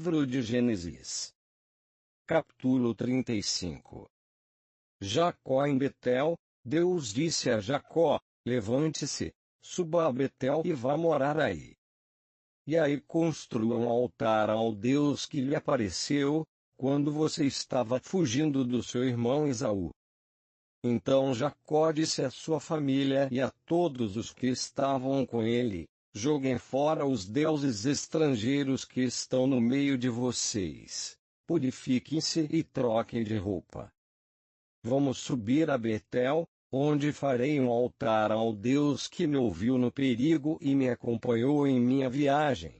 livro de Gênesis. Capítulo 35. Jacó em Betel. Deus disse a Jacó: levante-se, suba a Betel e vá morar aí. E aí construa um altar ao Deus que lhe apareceu, quando você estava fugindo do seu irmão Esaú. Então Jacó disse à sua família e a todos os que estavam com ele: joguem fora os deuses estrangeiros que estão no meio de vocês. Purifiquem-se e troquem de roupa. Vamos subir a Betel, onde farei um altar ao Deus que me ouviu no perigo e me acompanhou em minha viagem.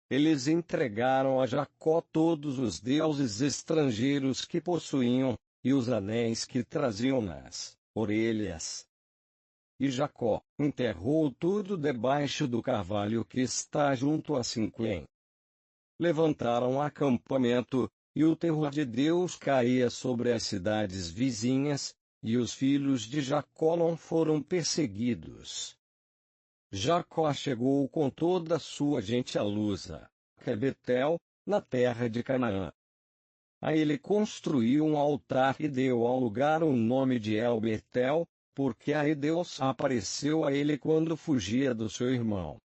Eles entregaram a Jacó todos os deuses estrangeiros que possuíam, e os anéis que traziam nas orelhas. E Jacó enterrou tudo debaixo do carvalho que está junto a Siquém. Levantaram acampamento, e o terror de Deus caía sobre as cidades vizinhas, e os filhos de Jacó não foram perseguidos. Jacó chegou com toda a sua gente a Luza, que é Betel, na terra de Canaã. Aí ele construiu um altar e deu ao lugar o nome de El-Betel, porque aí Deus apareceu a ele quando fugia do seu irmão.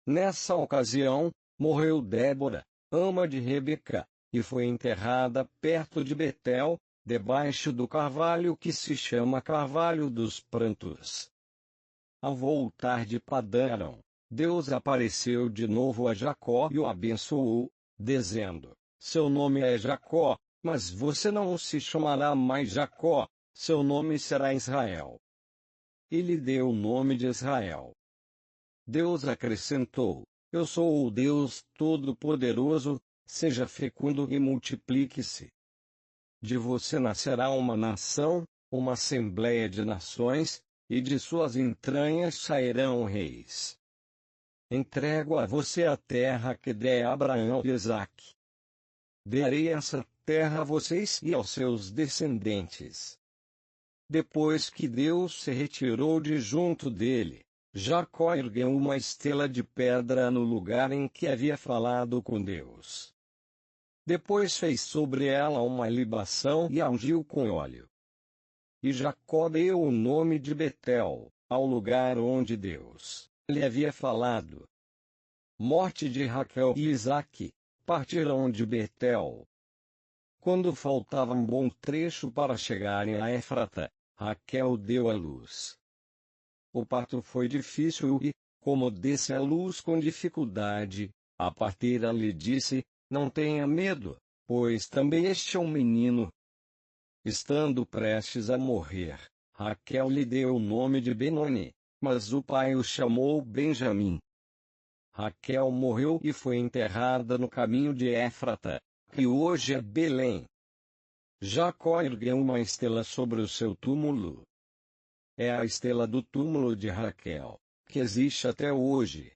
Nessa ocasião, morreu Débora, ama de Rebeca, e foi enterrada perto de Betel, debaixo do carvalho que se chama Carvalho dos Prantos. Ao voltar de Padã Arã, Deus apareceu de novo a Jacó e o abençoou, dizendo: seu nome é Jacó, mas você não se chamará mais Jacó, seu nome será Israel. E lhe deu o nome de Israel. Deus acrescentou: eu sou o Deus Todo-Poderoso, seja fecundo e multiplique-se. De você nascerá uma nação, uma assembleia de nações, e de suas entranhas sairão reis. Entrego a você a terra que dei a Abraão e Isaque. Darei essa terra a vocês e aos seus descendentes. Depois que Deus se retirou de junto dele, Jacó ergueu uma estela de pedra no lugar em que havia falado com Deus. Depois fez sobre ela uma libação e a ungiu com óleo. E Jacó deu o nome de Betel, ao lugar onde Deus lhe havia falado. Morte de Raquel e Isaque. Partiram de Betel. Quando faltava um bom trecho para chegarem a Éfrata, Raquel deu à luz. O parto foi difícil e, como desse à luz com dificuldade, a parteira lhe disse: não tenha medo, pois também este é um menino. Estando prestes a morrer, Raquel lhe deu o nome de Benoni, mas o pai o chamou Benjamim. Raquel morreu e foi enterrada no caminho de Éfrata, que hoje é Belém. Jacó ergueu uma estela sobre o seu túmulo. É a estela do túmulo de Raquel, que existe até hoje.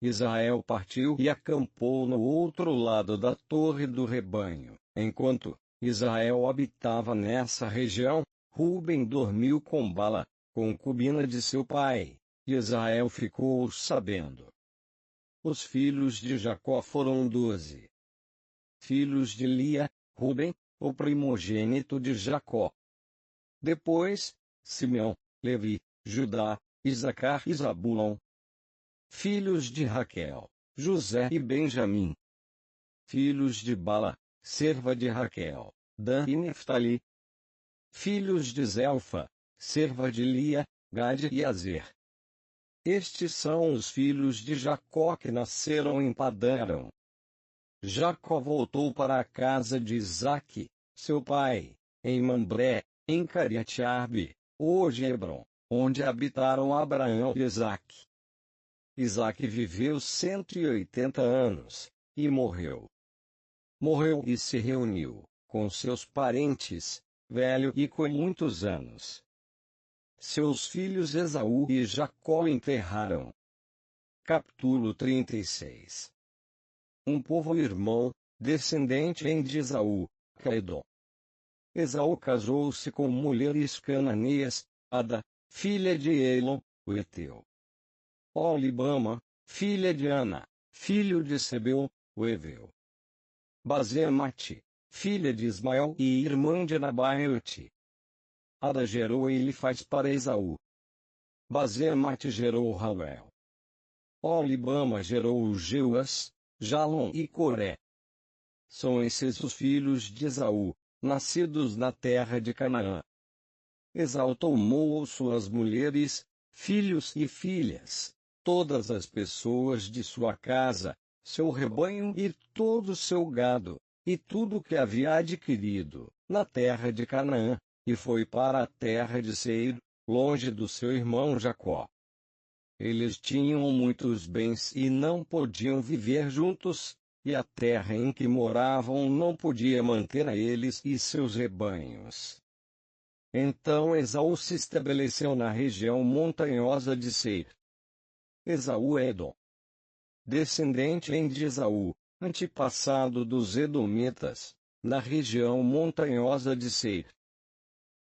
Israel partiu e acampou no outro lado da Torre do Rebanho. Enquanto Israel habitava nessa região, Ruben dormiu com Bala, concubina de seu pai, e Israel ficou sabendo. Os filhos de Jacó foram 12. Filhos de Lia, Ruben, o primogênito de Jacó. Depois, Simeão, Levi, Judá, Isacar e Zabulon. Filhos de Raquel, José e Benjamim. Filhos de Bala, serva de Raquel, Dan e Neftali. Filhos de Zelfa, serva de Lia, Gade e Azer. Estes são os filhos de Jacó que nasceram em Padã Arã. Jacó voltou para a casa de Isaque, seu pai, em Mambré, em Cariate-Arbe, hoje Hebrom, onde habitaram Abraão e Isaque. Isaque viveu 180 anos, e morreu. Morreu e se reuniu com seus parentes, velho e com muitos anos. Seus filhos Esaú e Jacó enterraram. Capítulo 36. Um povo irmão, descendente de Esaú, Caedom. Esaú casou-se com mulheres cananeias, Ada, filha de Elon, o Eteu. Olibama, filha de Ana, filho de Sebeu, o Eveu. Basemate, filha de Ismael e irmã de Nabaiote. Ada gerou Elifaz para Esaú. Basemate gerou Rauel. Olibama gerou Jeuas, Jalom e Coré. São esses os filhos de Esaú, nascidos na terra de Canaã. Esaú tomou suas mulheres, filhos e filhas, todas as pessoas de sua casa, seu rebanho e todo o seu gado, e tudo o que havia adquirido, na terra de Canaã, e foi para a terra de Seir, longe do seu irmão Jacó. Eles tinham muitos bens e não podiam viver juntos, e a terra em que moravam não podia manter a eles e seus rebanhos. Então Esaú se estabeleceu na região montanhosa de Seir. Esaú Edom. Descendente de Esaú, antepassado dos Edomitas, na região montanhosa de Seir.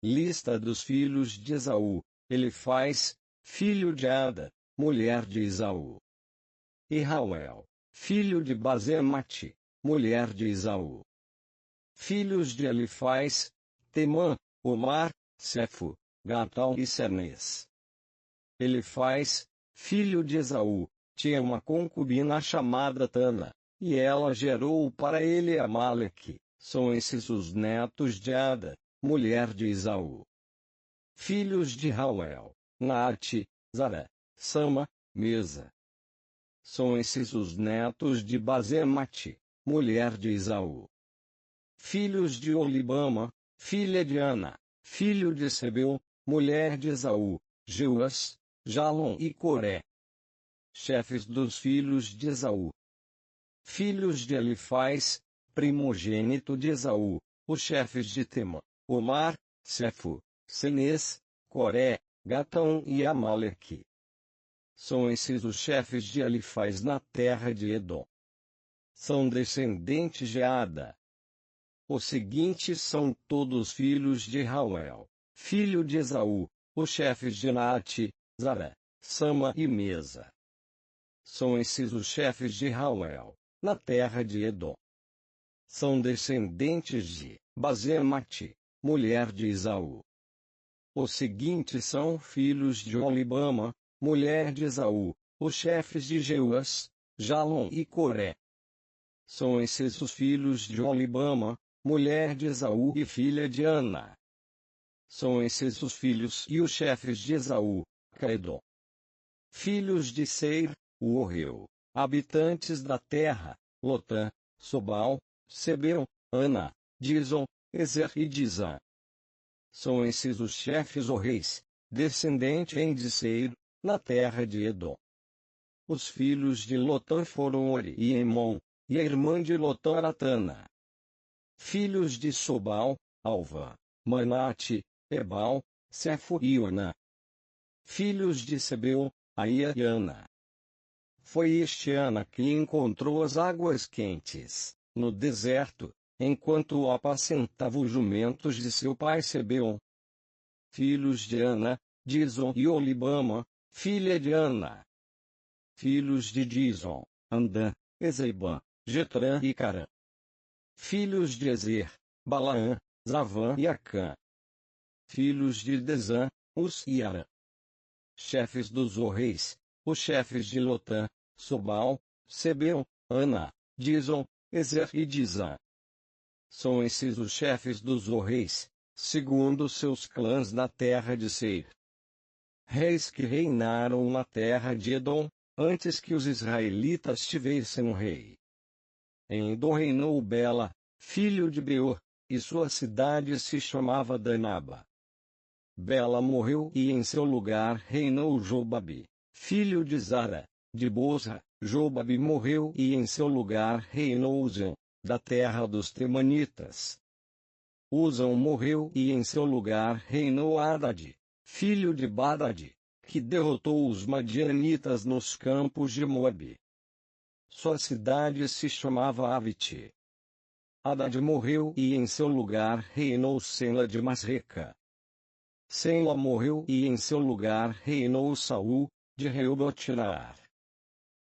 Lista dos filhos de Esaú: Elifaz, filho de Ada, mulher de Esaú. E Rauel, filho de Basemate, mulher de Esaú. Filhos de Elifaz: Temã, Omar, Sefo, Gatal e Cernes. Elifaz, filho de Esaú, tinha uma concubina chamada Tana, e ela gerou para ele Amaleque. São esses os netos de Ada, mulher de Esaú. Filhos de Rauel: Naate, Zara, Sama, Mesa. São esses os netos de Basemate, mulher de Esaú. Filhos de Olibama, filha de Ana, filho de Sebeu, mulher de Esaú: Jeuas, Jalom e Coré. Chefes dos filhos de Esaú. Filhos de Elifaz, primogênito de Esaú, os chefes de Temã, Omar, Sefo, Senes, Coré, Gatão e Amaleque. São esses os chefes de Elifaz na terra de Edom. São descendentes de Ada. Os seguintes são todos filhos de Rauel, filho de Esaú, os chefes de Naate, Zara, Sama e Mesa. São esses os chefes de Rauel, na terra de Edom. São descendentes de Basemate, mulher de Esaú. Os seguintes são filhos de Olibama, mulher de Esaú, os chefes de Jeuas, Jalom e Coré. São esses os filhos de Olibama, mulher de Esaú e filha de Ana. São esses os filhos e os chefes de Esaú, Caedom. Filhos de Seir, o Orreu, habitantes da terra: Lotã, Sobal, Sebeu, Ana, Dizon, Ezer e Dizã. São esses os chefes reis, descendente de Seir, na terra de Edom. Os filhos de Lotã foram Ori e Emon, e a irmã de Lotã era Tana. Filhos de Sobal: Alvã, Manate, Ebal, Sefo e Onã. Filhos de Sebeu: Aia e Ana. Foi este Ana que encontrou as águas quentes, no deserto, enquanto apacentava os jumentos de seu pai Sebeu. Filhos de Ana: Dizon e Olibama, filha de Ana. Filhos de Dizon: Andã, Ezebã, Jetrã e Carã. Filhos de Ezer: Balaã, Zavã e Acã. Filhos de Dezã: Uz e Arã. Chefes dos reis: os chefes de Lotã, Sobal, Sebeu, Ana, Dizon, Ezer e Dizã. São esses os chefes dos reis, segundo seus clãs na terra de Seir. Reis que reinaram na terra de Edom, antes que os israelitas tivessem um rei. Em Edom reinou Bela, filho de Beor, e sua cidade se chamava Danaba. Bela morreu e em seu lugar reinou Jobabe, filho de Zara, de Boza. Jobabe morreu e em seu lugar reinou Uzão, da terra dos Temanitas. Uzão morreu e em seu lugar reinou Hadad, filho de Badad, que derrotou os madianitas nos campos de Moabe. Sua cidade se chamava Avite. Hadad morreu e em seu lugar reinou Sela de Masreca. Sela morreu e em seu lugar reinou Saul, de Reubotinaar.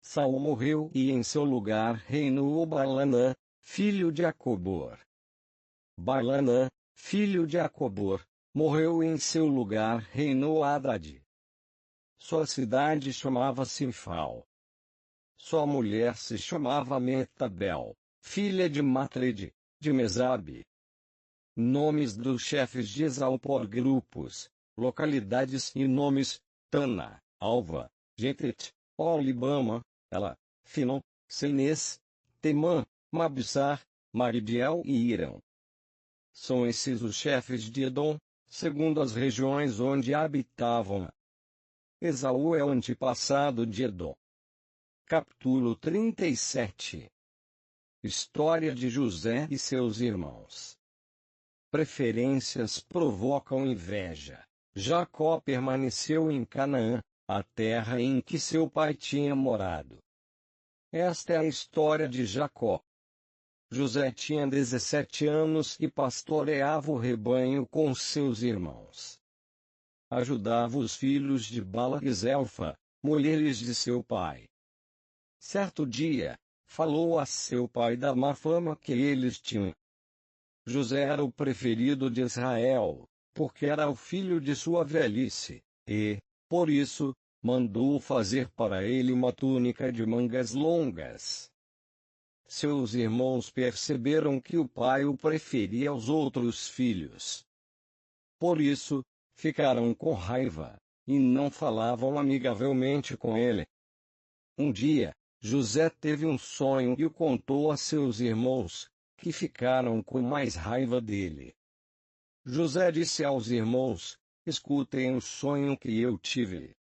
Saul morreu e em seu lugar reinou Baalanã, filho de Acbor. Baalanã, filho de Acbor, morreu e em seu lugar reinou Hadad. Sua cidade chamava-se Ifal. Sua mulher se chamava Metabel, filha de Matred, de Mesabe. Nomes dos chefes de Esaú por grupos, localidades e nomes: Tana, Alva, Jetet, Olibama, Ela, Finom, Senes, Temã, Mabsar, Maridiel e Irão. São esses os chefes de Edom, segundo as regiões onde habitavam. Esaú é o antepassado de Edom. Capítulo 37. História de José e seus irmãos. Preferências provocam inveja. Jacó permaneceu em Canaã, a terra em que seu pai tinha morado. Esta é a história de Jacó. José tinha 17 anos e pastoreava o rebanho com seus irmãos. Ajudava os filhos de Bala e Zelfa, mulheres de seu pai. Certo dia, falou a seu pai da má fama que eles tinham. José era o preferido de Israel, porque era o filho de sua velhice, e, por isso, mandou fazer para ele uma túnica de mangas longas. Seus irmãos perceberam que o pai o preferia aos outros filhos. Por isso, ficaram com raiva, e não falavam amigavelmente com ele. Um dia, José teve um sonho e o contou a seus irmãos, que ficaram com mais raiva dele. José disse aos irmãos: escutem o sonho que eu tive.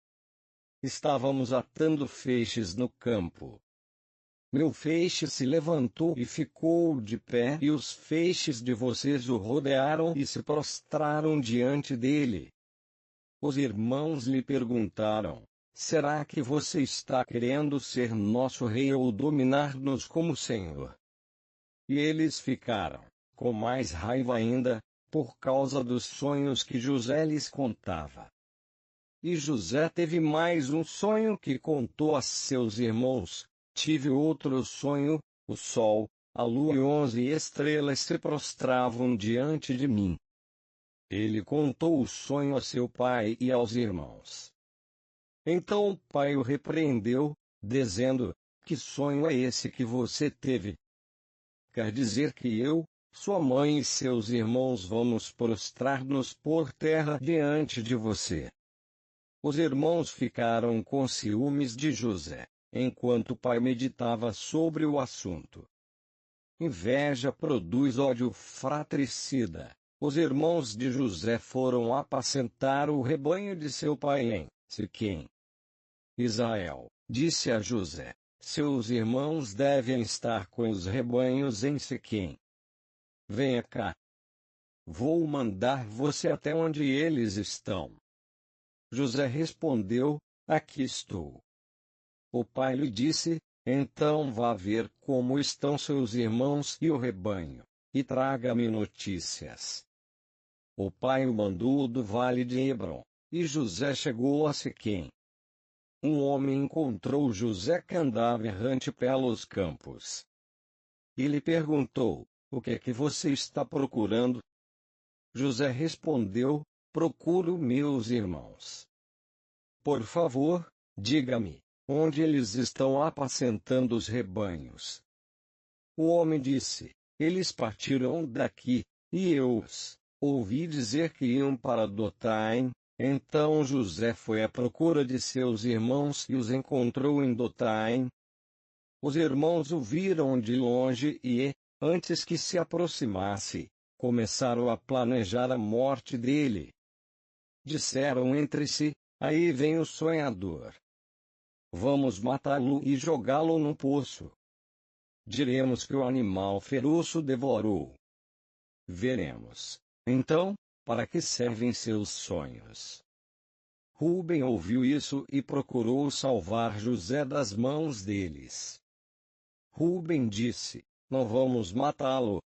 Estávamos atando feixes no campo. Meu feixe se levantou e ficou de pé, e os feixes de vocês o rodearam e se prostraram diante dele. Os irmãos lhe perguntaram: será que você está querendo ser nosso rei ou dominar-nos como senhor? E eles ficaram com mais raiva ainda, por causa dos sonhos que José lhes contava. E José teve mais um sonho que contou a seus irmãos: tive outro sonho, o sol, a lua e 11 estrelas se prostravam diante de mim. Ele contou o sonho a seu pai e aos irmãos. Então o pai o repreendeu, dizendo: que sonho é esse que você teve? Quer dizer que eu, sua mãe e seus irmãos vamos prostrar-nos por terra diante de você? Os irmãos ficaram com ciúmes de José, enquanto o pai meditava sobre o assunto. Inveja produz ódio fratricida. Os irmãos de José foram apacentar o rebanho de seu pai em Siquém. Israel disse a José: seus irmãos devem estar com os rebanhos em Siquém. Venha cá. Vou mandar você até onde eles estão. José respondeu: aqui estou. O pai lhe disse: então vá ver como estão seus irmãos e o rebanho, e traga-me notícias. O pai o mandou do vale de Hebrom, e José chegou a Siquém. Um homem encontrou José que andava errante pelos campos. E lhe perguntou: o que é que você está procurando? José respondeu: procuro meus irmãos. Por favor, diga-me, onde eles estão apacentando os rebanhos? O homem disse: eles partiram daqui, e eu os ouvi dizer que iam para Dotaim. Então José foi à procura de seus irmãos e os encontrou em Dotaim. Os irmãos o viram de longe e, antes que se aproximasse, começaram a planejar a morte dele. Disseram entre si: aí vem o sonhador. Vamos matá-lo e jogá-lo num poço. Diremos que o animal feroz o devorou. Veremos, então, para que servem seus sonhos. Rúben ouviu isso e procurou salvar José das mãos deles. Rúben disse: não vamos matá-lo.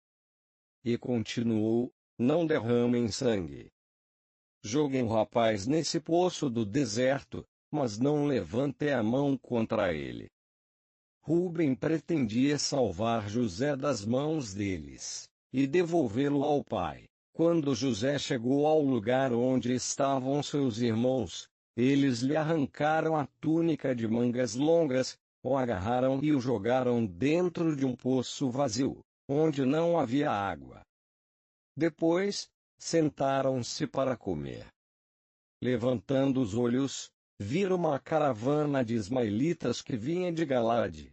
E continuou: não derramem sangue. Joguem o rapaz nesse poço do deserto, mas não levantem a mão contra ele. Rúben pretendia salvar José das mãos deles, e devolvê-lo ao pai. Quando José chegou ao lugar onde estavam seus irmãos, eles lhe arrancaram a túnica de mangas longas, o agarraram e o jogaram dentro de um poço vazio, onde não havia água. Depois, sentaram-se para comer. Levantando os olhos, viram uma caravana de ismaelitas que vinha de Galade.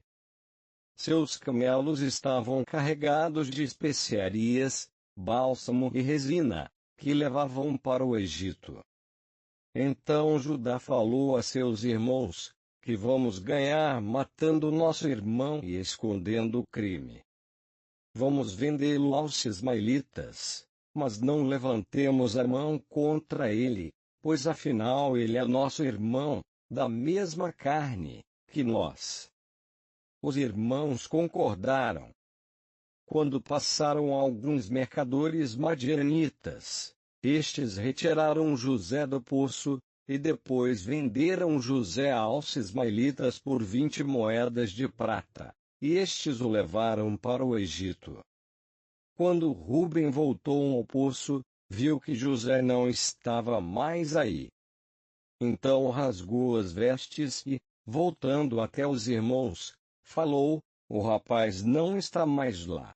Seus camelos estavam carregados de especiarias, bálsamo e resina, que levavam para o Egito. Então Judá falou a seus irmãos: que vamos ganhar matando nosso irmão e escondendo o crime? Vamos vendê-lo aos ismaelitas, mas não levantemos a mão contra ele, pois afinal ele é nosso irmão, da mesma carne que nós. Os irmãos concordaram. Quando passaram alguns mercadores madianitas, estes retiraram José do poço, e depois venderam José aos ismaelitas por 20 moedas de prata, e estes o levaram para o Egito. Quando Rúben voltou ao poço, viu que José não estava mais aí. Então rasgou as vestes e, voltando até os irmãos, falou: o rapaz não está mais lá.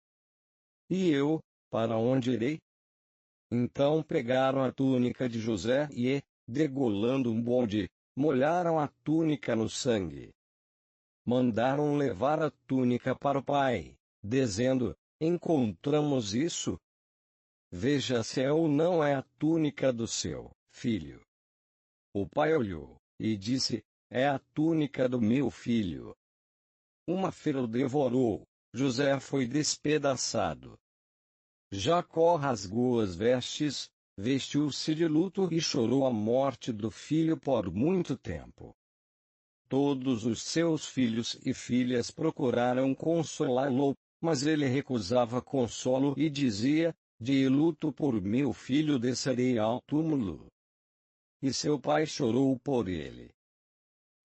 E eu, para onde irei? Então pegaram a túnica de José e, degolando um bode, molharam a túnica no sangue. Mandaram levar a túnica para o pai, dizendo: encontramos isso? Veja se é ou não é a túnica do seu filho. O pai olhou, e disse: é a túnica do meu filho. Uma fera o devorou, José foi despedaçado. Jacó rasgou as vestes, vestiu-se de luto e chorou a morte do filho por muito tempo. Todos os seus filhos e filhas procuraram consolá-lo, mas ele recusava consolo e dizia: de luto por meu filho descerei ao túmulo. E seu pai chorou por ele.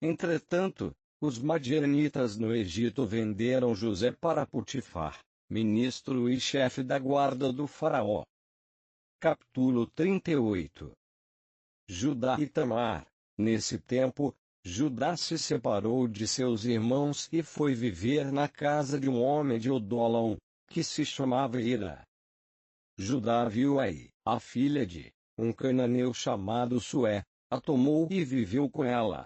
Entretanto, os madianitas no Egito venderam José para Potifar, ministro e chefe da guarda do faraó. Capítulo 38. Judá e Tamar. Nesse tempo, Judá se separou de seus irmãos e foi viver na casa de um homem de Odolão, que se chamava Ira. Judá viu Aí, a filha de um cananeu chamado Sué, a tomou e viveu com ela.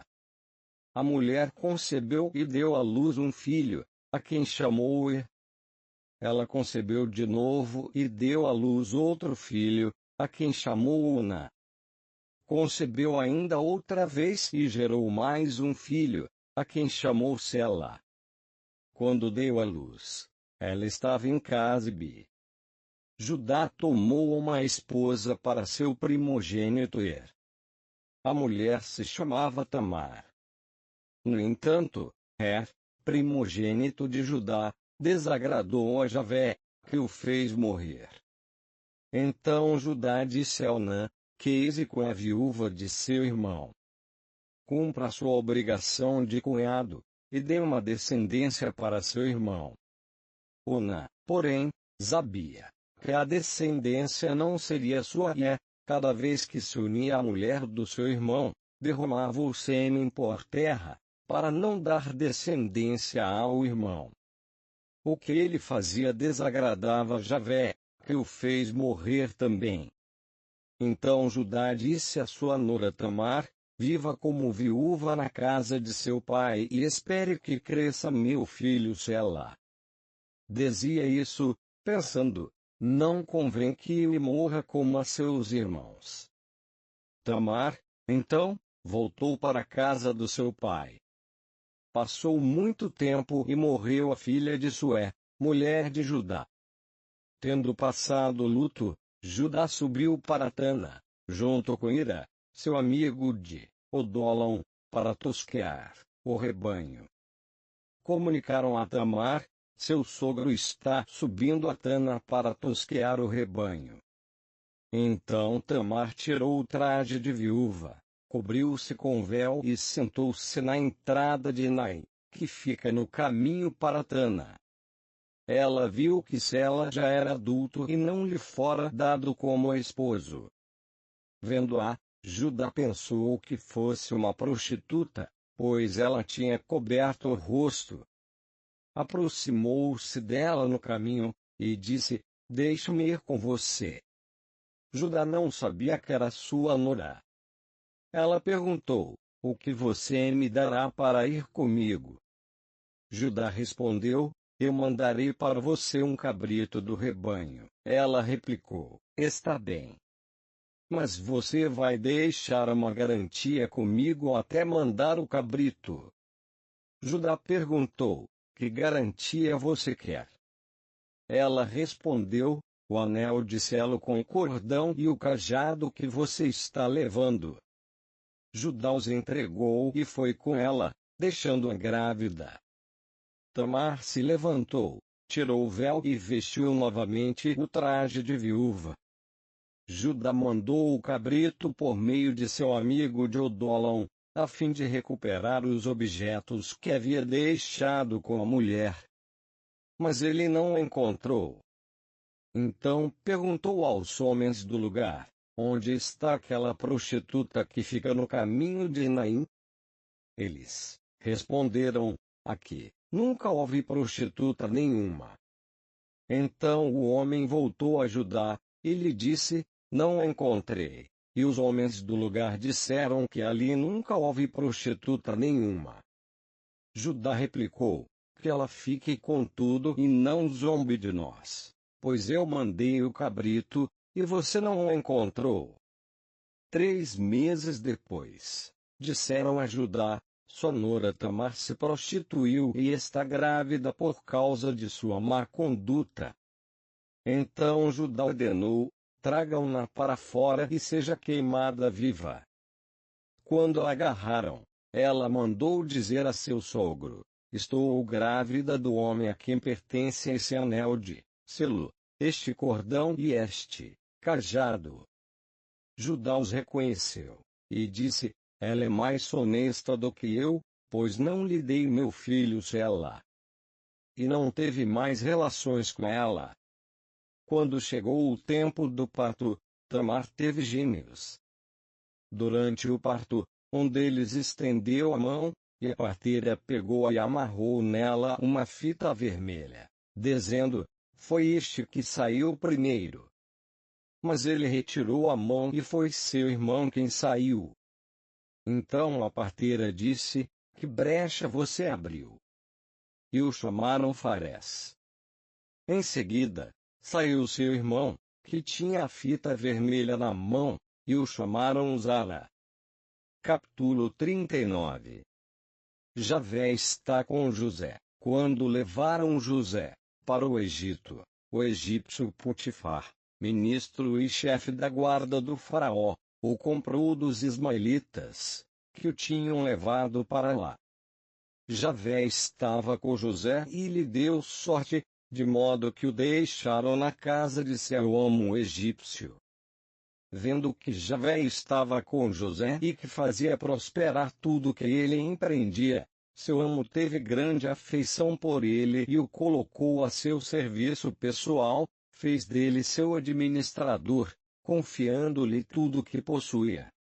A mulher concebeu e deu à luz um filho, a quem chamou Er. Ela concebeu de novo e deu à luz outro filho, a quem chamou Una. Concebeu ainda outra vez e gerou mais um filho, a quem chamou Sela. Quando deu à luz, ela estava em Casbe. Judá tomou uma esposa para seu primogênito Er. A mulher se chamava Tamar. No entanto, primogênito de Judá, desagradou a Javé, que o fez morrer. Então Judá disse a Onã, que com a viúva de seu irmão: cumpra sua obrigação de cunhado, e dê uma descendência para seu irmão. Onã, porém, sabia que a descendência não seria sua e, cada vez que se unia à mulher do seu irmão, derramava o sêmen por terra, para não dar descendência ao irmão. O que ele fazia desagradava Javé, que o fez morrer também. Então Judá disse a sua nora Tamar: viva como viúva na casa de seu pai e espere que cresça meu filho Sela. Dizia isso, pensando: não convém que ele morra como a seus irmãos. Tamar, então, voltou para a casa do seu pai. Passou muito tempo e morreu a filha de Sué, mulher de Judá. Tendo passado luto, Judá subiu para Tana, junto com Ira, seu amigo de Odolão, para tosquear o rebanho. Comunicaram a Tamar: seu sogro está subindo a Tana para tosquear o rebanho. Então Tamar tirou o traje de viúva, cobriu-se com véu e sentou-se na entrada de Naim, que fica no caminho para Tana. Ela viu que Sela já era adulto e não lhe fora dado como esposo. Vendo-a, Judá pensou que fosse uma prostituta, pois ela tinha coberto o rosto. Aproximou-se dela no caminho, e disse: Deixe-me ir com você. Judá não sabia que era sua nora. Ela perguntou: O que você me dará para ir comigo? Judá respondeu: Eu mandarei para você um cabrito do rebanho. Ela replicou: Está bem. Mas você vai deixar uma garantia comigo até mandar o cabrito. Judá perguntou: Que garantia você quer? Ela respondeu: O anel de selo com o cordão e o cajado que você está levando. Judá os entregou e foi com ela, deixando-a grávida. Tamar se levantou, tirou o véu e vestiu novamente o traje de viúva. Judá mandou o cabrito por meio de seu amigo de Odolão, a fim de recuperar os objetos que havia deixado com a mulher. Mas ele não o encontrou. Então perguntou aos homens do lugar: Onde está aquela prostituta que fica no caminho de Naim? Eles responderam: Aqui nunca houve prostituta nenhuma. Então o homem voltou a Judá, e lhe disse: Não a encontrei. E os homens do lugar disseram que ali nunca houve prostituta nenhuma. Judá replicou: Que ela fique com tudo e não zombe de nós, pois eu mandei o cabrito, e você não o encontrou. 3 meses depois, disseram a Judá: Sua nora Tamar se prostituiu e está grávida por causa de sua má conduta. Então Judá ordenou: Tragam-na para fora e seja queimada viva. Quando a agarraram, ela mandou dizer a seu sogro: Estou grávida do homem a quem pertence esse anel de selo, este cordão e este cajado. Judá os reconheceu, e disse: Ela é mais honesta do que eu, pois não lhe dei meu filho Sela. E não teve mais relações com ela. Quando chegou o tempo do parto, Tamar teve gêmeos. Durante o parto, um deles estendeu a mão, e a parteira pegou e amarrou nela uma fita vermelha, dizendo: Foi este que saiu primeiro. Mas ele retirou a mão e foi seu irmão quem saiu. Então a parteira disse: Que brecha você abriu? E o chamaram Farés. Em seguida, saiu seu irmão, que tinha a fita vermelha na mão, e o chamaram Zara. Capítulo 39. Javé está com José. Quando levaram José para o Egito, o egípcio Potifar, ministro e chefe da guarda do faraó, o comprou dos ismaelitas, que o tinham levado para lá. Javé estava com José e lhe deu sorte, de modo que o deixaram na casa de seu amo egípcio. Vendo que Javé estava com José e que fazia prosperar tudo que ele empreendia, seu amo teve grande afeição por ele e o colocou a seu serviço pessoal, fez dele seu administrador, confiando-lhe tudo o que possuía.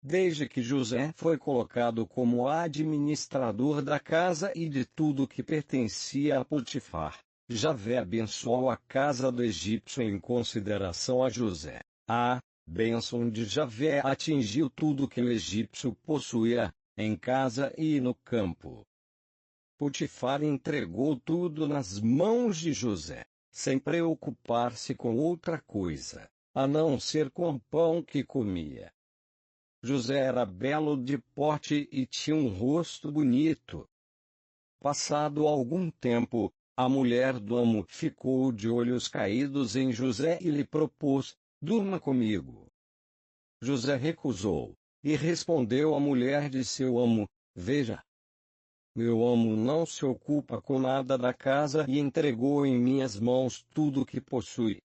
Desde que José foi colocado como administrador da casa e de tudo que pertencia a Potifar, Javé abençoou a casa do egípcio em consideração a José. A bênção de Javé atingiu tudo que o egípcio possuía, em casa e no campo. Potifar entregou tudo nas mãos de José, sem preocupar-se com outra coisa, a não ser com o pão que comia. José era belo de porte e tinha um rosto bonito. Passado algum tempo, a mulher do amo ficou de olhos caídos em José e lhe propôs: Durma comigo. José recusou, e respondeu a mulher de seu amo: Veja, meu amo não se ocupa com nada da casa e entregou em minhas mãos tudo o que possui.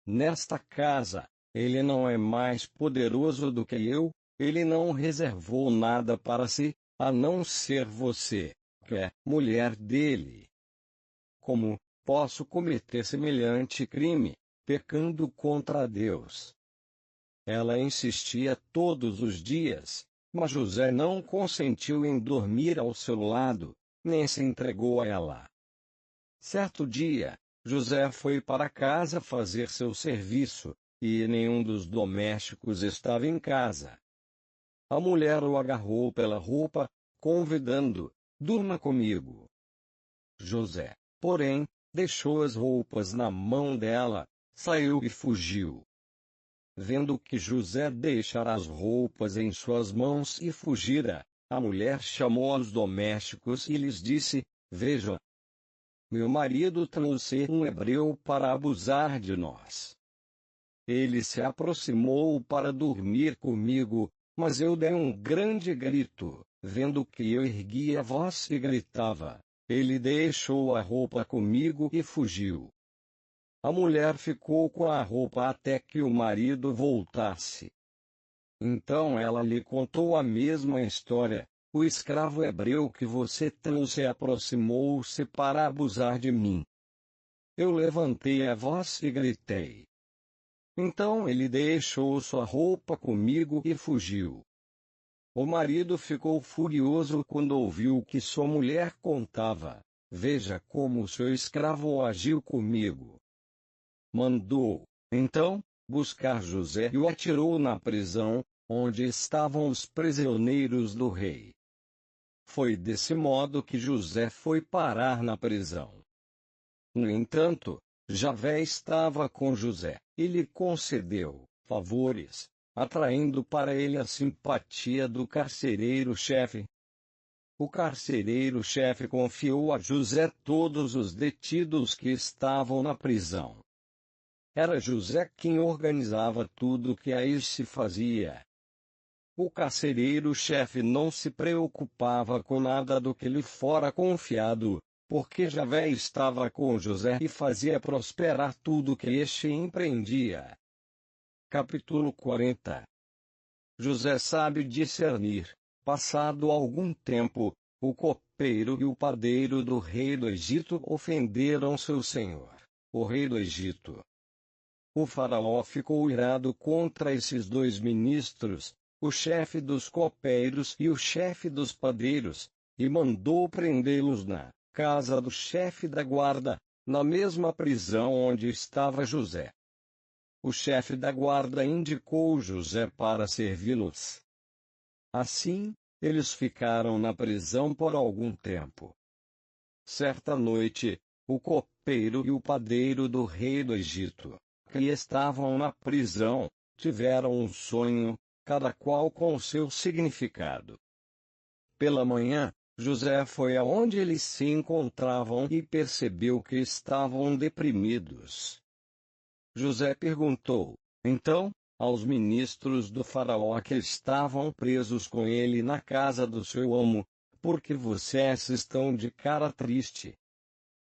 Nesta casa, ele não é mais poderoso do que eu, ele não reservou nada para si, a não ser você, que é mulher dele. Como posso cometer semelhante crime, pecando contra Deus? Ela insistia todos os dias, mas José não consentiu em dormir ao seu lado, nem se entregou a ela. Certo dia, José foi para casa fazer seu serviço, e nenhum dos domésticos estava em casa. A mulher o agarrou pela roupa, convidando: durma comigo. José, porém, deixou as roupas na mão dela, saiu e fugiu. Vendo que José deixara as roupas em suas mãos e fugira, a mulher chamou os domésticos e lhes disse: vejam, meu marido trouxe um hebreu para abusar de nós. Ele se aproximou para dormir comigo, mas eu dei um grande grito, vendo que eu erguia a voz e gritava. Ele deixou a roupa comigo e fugiu. A mulher ficou com a roupa até que o marido voltasse. Então ela lhe contou a mesma história. O escravo hebreu que você trouxe aproximou-se para abusar de mim. Eu levantei a voz e gritei. Então ele deixou sua roupa comigo e fugiu. O marido ficou furioso quando ouviu o que sua mulher contava. Veja como seu escravo agiu comigo. Mandou, então, buscar José e o atirou na prisão, onde estavam os prisioneiros do rei. Foi desse modo que José foi parar na prisão. No entanto, Javé estava com José, e lhe concedeu favores, atraindo para ele a simpatia do carcereiro-chefe. O carcereiro-chefe confiou a José todos os detidos que estavam na prisão. Era José quem organizava tudo o que aí se fazia. O carcereiro-chefe não se preocupava com nada do que lhe fora confiado, porque Javé estava com José e fazia prosperar tudo que este empreendia. Capítulo 40. José sabe discernir. Passado algum tempo, o copeiro e o padeiro do rei do Egito ofenderam seu senhor, o rei do Egito. O faraó ficou irado contra esses dois ministros, o chefe dos copeiros e o chefe dos padeiros, e mandou prendê-los na casa do chefe da guarda, na mesma prisão onde estava José. O chefe da guarda indicou José para servi-los. Assim, eles ficaram na prisão por algum tempo. Certa noite, o copeiro e o padeiro do rei do Egito, que estavam na prisão, tiveram um sonho, cada qual com o seu significado. Pela manhã, José foi aonde eles se encontravam e percebeu que estavam deprimidos. José perguntou, então, aos ministros do faraó que estavam presos com ele na casa do seu amo: por que vocês estão de cara triste?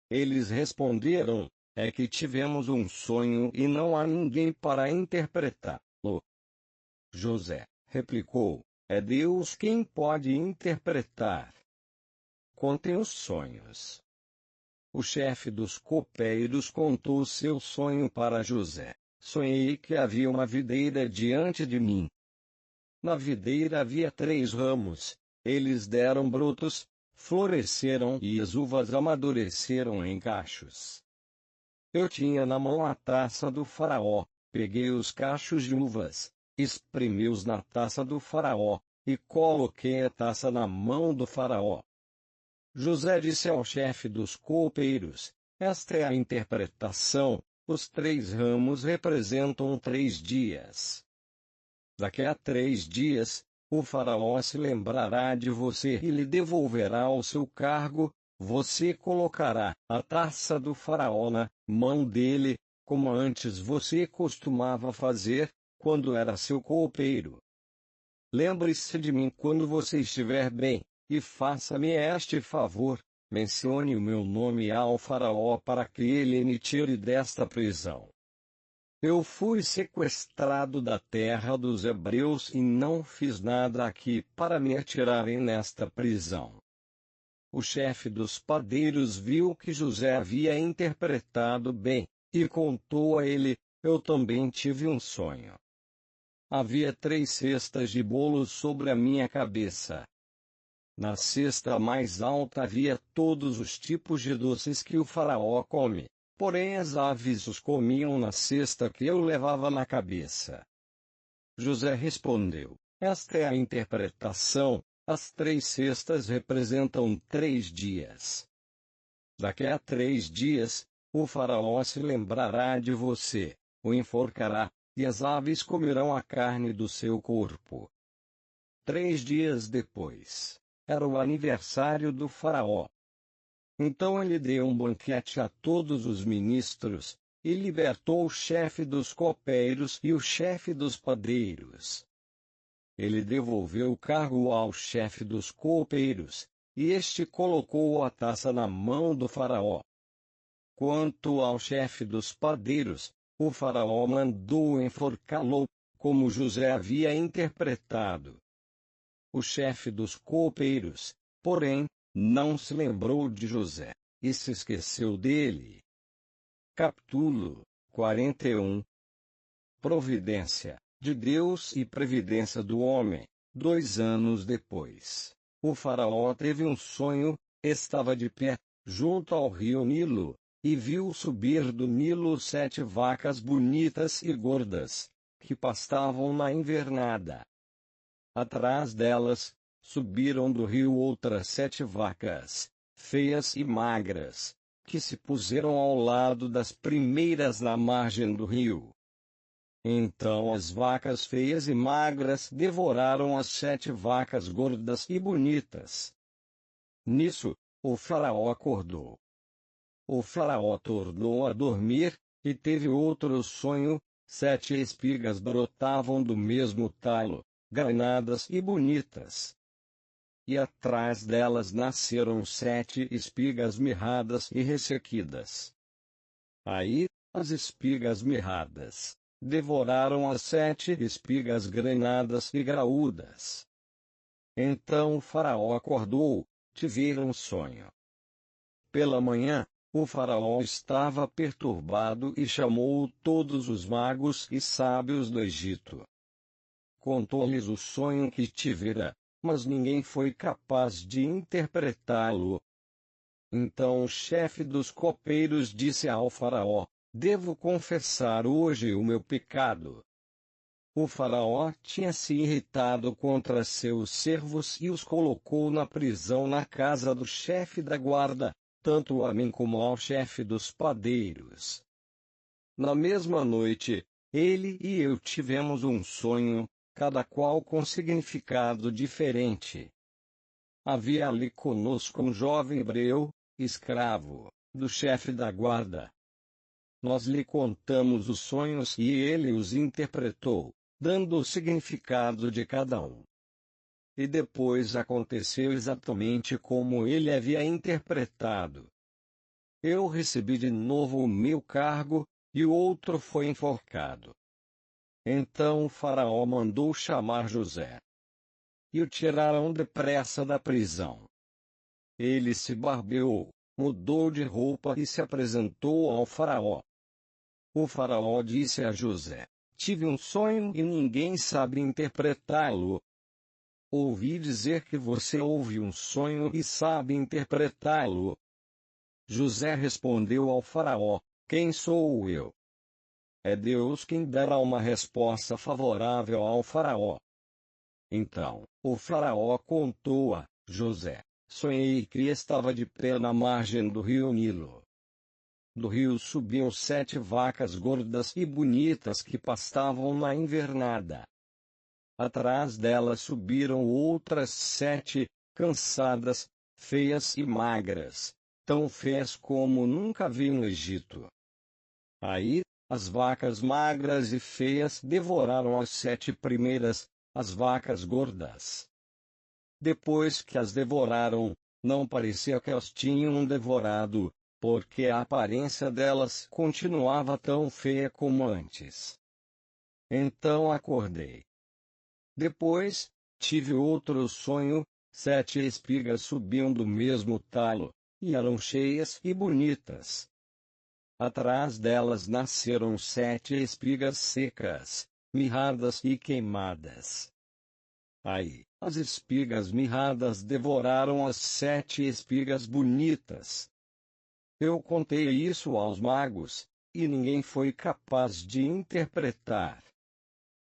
Eles responderam: é que tivemos um sonho e não há ninguém para interpretá-lo. José replicou: é Deus quem pode interpretar. Contem os sonhos. O chefe dos copeiros contou seu sonho para José. Sonhei que havia uma videira diante de mim. Na videira havia 3 ramos, eles deram brotos, floresceram e as uvas amadureceram em cachos. Eu tinha na mão a taça do faraó, peguei os cachos de uvas, espremi-os na taça do faraó, e coloquei a taça na mão do faraó. José disse ao chefe dos copeiros: esta é a interpretação, os 3 ramos representam 3 dias. Daqui a 3 dias, o faraó se lembrará de você e lhe devolverá o seu cargo, você colocará a taça do faraó na mão dele, como antes você costumava fazer, quando era seu copeiro. Lembre-se de mim quando você estiver bem, e faça-me este favor, mencione o meu nome ao faraó para que ele me tire desta prisão. Eu fui sequestrado da terra dos hebreus e não fiz nada aqui para me atirarem nesta prisão. O chefe dos padeiros viu que José havia interpretado bem, e contou a ele: eu também tive um sonho. Havia 3 cestas de bolos sobre a minha cabeça. Na cesta mais alta havia todos os tipos de doces que o faraó come, porém as aves os comiam na cesta que eu levava na cabeça. José respondeu: esta é a interpretação. As 3 cestas representam 3 dias. Daqui a 3 dias, o faraó se lembrará de você, o enforcará, e as aves comerão a carne do seu corpo. 3 dias depois, era o aniversário do faraó. Então ele deu um banquete a todos os ministros, e libertou o chefe dos copeiros e o chefe dos padeiros. Ele devolveu o cargo ao chefe dos copeiros, e este colocou a taça na mão do faraó. Quanto ao chefe dos padeiros, o faraó mandou enforcá-lo, como José havia interpretado. O chefe dos copeiros, porém, não se lembrou de José, e se esqueceu dele. Capítulo 41. Providência de Deus e previdência do homem. 2 anos depois, o faraó teve um sonho. Estava de pé, junto ao rio Nilo, e viu subir do Nilo 7 vacas bonitas e gordas, que pastavam na invernada. Atrás delas, subiram do rio outras 7 vacas, feias e magras, que se puseram ao lado das primeiras na margem do rio. Então as vacas feias e magras devoraram as 7 vacas gordas e bonitas. Nisso, o faraó acordou. O faraó tornou a dormir, e teve outro sonho: 7 espigas brotavam do mesmo talo, granadas e bonitas. E atrás delas nasceram 7 espigas mirradas e ressequidas. Aí, as espigas mirradas devoraram as 7 espigas granadas e graúdas. Então o faraó acordou, tivera um sonho. Pela manhã, o faraó estava perturbado e chamou todos os magos e sábios do Egito. Contou-lhes o sonho que tivera, mas ninguém foi capaz de interpretá-lo. Então o chefe dos copeiros disse ao faraó: devo confessar hoje o meu pecado. O faraó tinha se irritado contra seus servos e os colocou na prisão na casa do chefe da guarda, tanto a mim como ao chefe dos padeiros. Na mesma noite, ele e eu tivemos um sonho, cada qual com significado diferente. Havia ali conosco um jovem hebreu, escravo do chefe da guarda. Nós lhe contamos os sonhos e ele os interpretou, dando o significado de cada um. E depois aconteceu exatamente como ele havia interpretado. Eu recebi de novo o meu cargo, e o outro foi enforcado. Então o faraó mandou chamar José. E o tiraram depressa da prisão. Ele se barbeou, mudou de roupa e se apresentou ao faraó. O faraó disse a José: tive um sonho e ninguém sabe interpretá-lo. Ouvi dizer que você ouve um sonho e sabe interpretá-lo. José respondeu ao faraó: quem sou eu? É Deus quem dará uma resposta favorável ao faraó. Então, o faraó contou a José: sonhei que estava de pé na margem do rio Nilo. Do rio subiam 7 vacas gordas e bonitas que pastavam na invernada. Atrás delas subiram outras 7, cansadas, feias e magras, tão feias como nunca vi no Egito. Aí, as vacas magras e feias devoraram as 7 primeiras, as vacas gordas. Depois que as devoraram, não parecia que as tinham devorado, porque a aparência delas continuava tão feia como antes. Então acordei. Depois, tive outro sonho: 7 espigas subiam do mesmo talo, e eram cheias e bonitas. Atrás delas nasceram 7 espigas secas, mirradas e queimadas. Aí, as espigas mirradas devoraram as 7 espigas bonitas. Eu contei isso aos magos, e ninguém foi capaz de interpretar.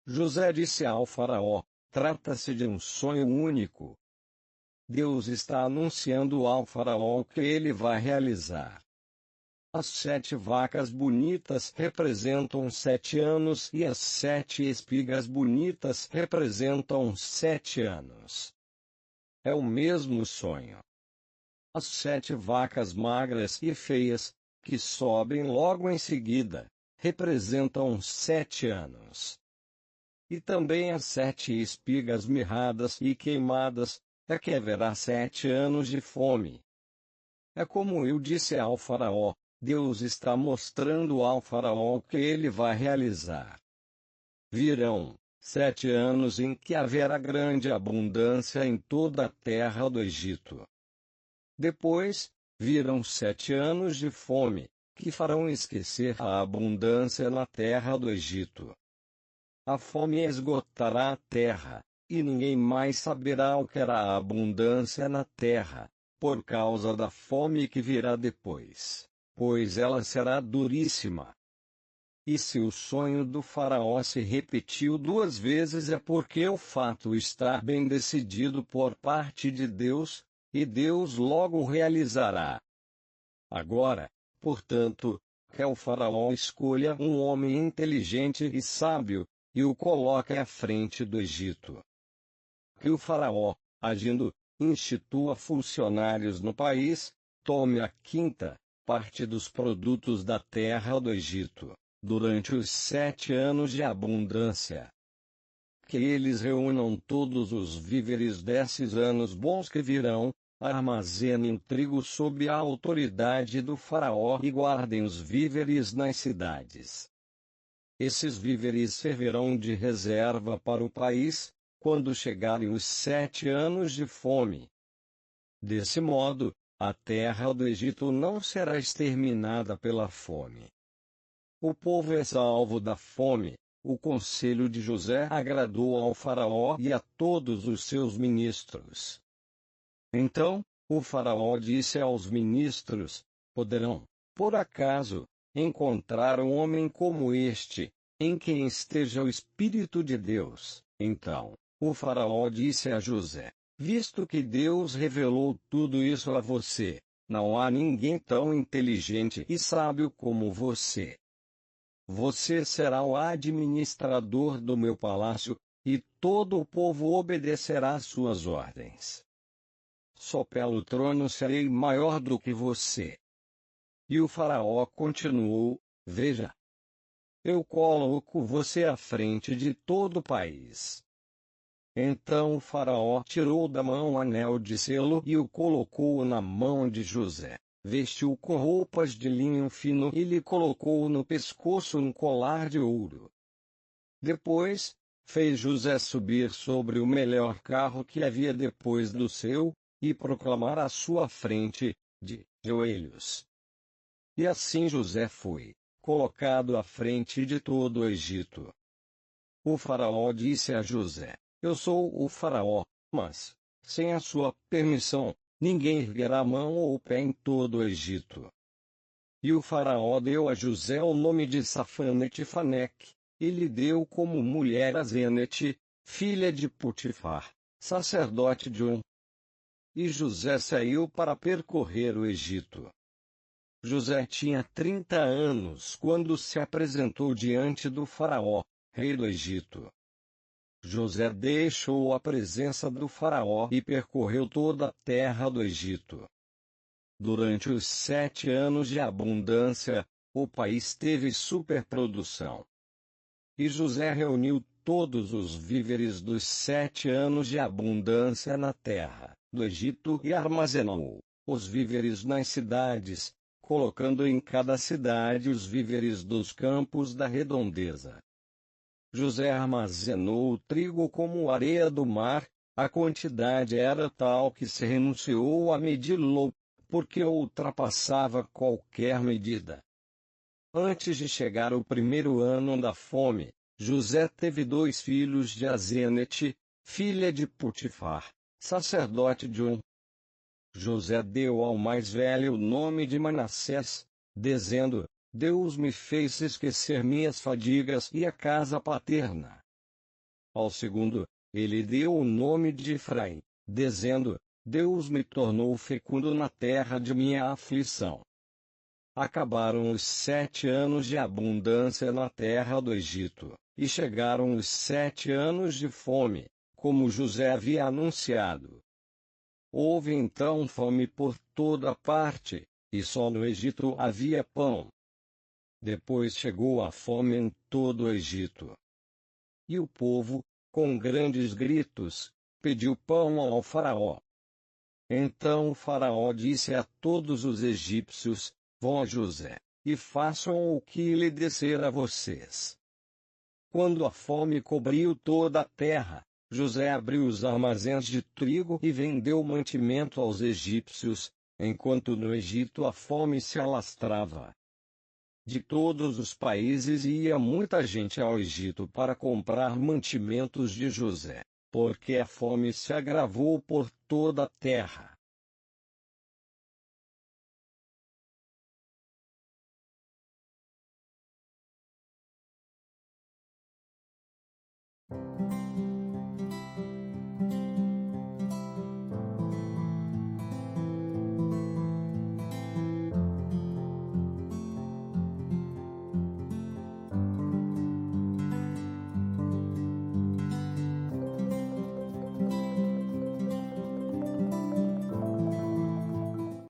José disse ao faraó: trata-se de um sonho único. Deus está anunciando ao faraó o que ele vai realizar. As 7 vacas bonitas representam 7 anos e as 7 espigas bonitas representam 7 anos. É o mesmo sonho. As 7 vacas magras e feias, que sobem logo em seguida, representam 7 anos. E também as 7 espigas mirradas e queimadas, é que haverá 7 anos de fome. É como eu disse ao faraó, Deus está mostrando ao faraó o que ele vai realizar. Virão 7 anos em que haverá grande abundância em toda a terra do Egito. Depois, virão 7 anos de fome, que farão esquecer a abundância na terra do Egito. A fome esgotará a terra, e ninguém mais saberá o que era a abundância na terra, por causa da fome que virá depois, pois ela será duríssima. E se o sonho do faraó se repetiu 2 vezes é porque o fato está bem decidido por parte de Deus, e Deus logo realizará. Agora, portanto, que o faraó escolha um homem inteligente e sábio, e o coloque à frente do Egito. Que o faraó, agindo, institua funcionários no país, tome a 5ª parte dos produtos da terra do Egito, durante os 7 anos de abundância. Que eles reúnam todos os víveres desses anos bons que virão, armazenem o trigo sob a autoridade do faraó e guardem os víveres nas cidades. Esses víveres servirão de reserva para o país, quando chegarem os 7 anos de fome. Desse modo, a terra do Egito não será exterminada pela fome. O povo é salvo da fome. O conselho de José agradou ao faraó e a todos os seus ministros. Então, o faraó disse aos ministros: poderão, por acaso, encontrar um homem como este, em quem esteja o Espírito de Deus? Então, o faraó disse a José: visto que Deus revelou tudo isso a você, não há ninguém tão inteligente e sábio como você. Você será o administrador do meu palácio, e todo o povo obedecerá às suas ordens. Só pelo trono serei maior do que você. E o faraó continuou: veja, eu coloco você à frente de todo o país. Então o faraó tirou da mão o anel de selo e o colocou na mão de José. Vestiu-o com roupas de linho fino e lhe colocou no pescoço um colar de ouro. Depois, fez José subir sobre o melhor carro que havia depois do seu, e proclamar à sua frente, de joelhos. E assim José foi colocado à frente de todo o Egito. O faraó disse a José: eu sou o faraó, mas, sem a sua permissão, ninguém erguerá a mão ou o pé em todo o Egito. E o faraó deu a José o nome de Safanete-Faneque, e lhe deu como mulher a Zenete, filha de Potifar, sacerdote de On. E José saiu para percorrer o Egito. José tinha 30 anos quando se apresentou diante do faraó, rei do Egito. José deixou a presença do faraó e percorreu toda a terra do Egito. Durante os 7 anos de abundância, o país teve superprodução. E José reuniu todos os víveres dos 7 anos de abundância na terra do Egito e armazenou os víveres nas cidades, colocando em cada cidade os víveres dos campos da redondeza. José armazenou o trigo como areia do mar, A quantidade era tal que se renunciou a medi-lo, porque ultrapassava qualquer medida. Antes de chegar o primeiro ano da fome, José teve 2 filhos de Azenete, filha de Potifar, sacerdote de Um. José deu ao mais velho o nome de Manassés, dizendo: Deus me fez esquecer minhas fadigas e a casa paterna. Ao segundo, ele deu o nome de Efraim, dizendo: Deus me tornou fecundo na terra de minha aflição. Acabaram os 7 anos de abundância na terra do Egito, e chegaram os 7 anos de fome, como José havia anunciado. Houve então fome por toda parte, e só no Egito havia pão. Depois chegou a fome em todo o Egito. E o povo, com grandes gritos, pediu pão ao faraó. Então o faraó disse a todos os egípcios: Vão a José, e façam o que lhe descer a vocês. Quando a fome cobriu toda a terra, José abriu os armazéns de trigo e vendeu mantimento aos egípcios, enquanto no Egito a fome se alastrava. De todos os países ia muita gente ao Egito para comprar mantimentos de José, porque a fome se agravou por toda a terra.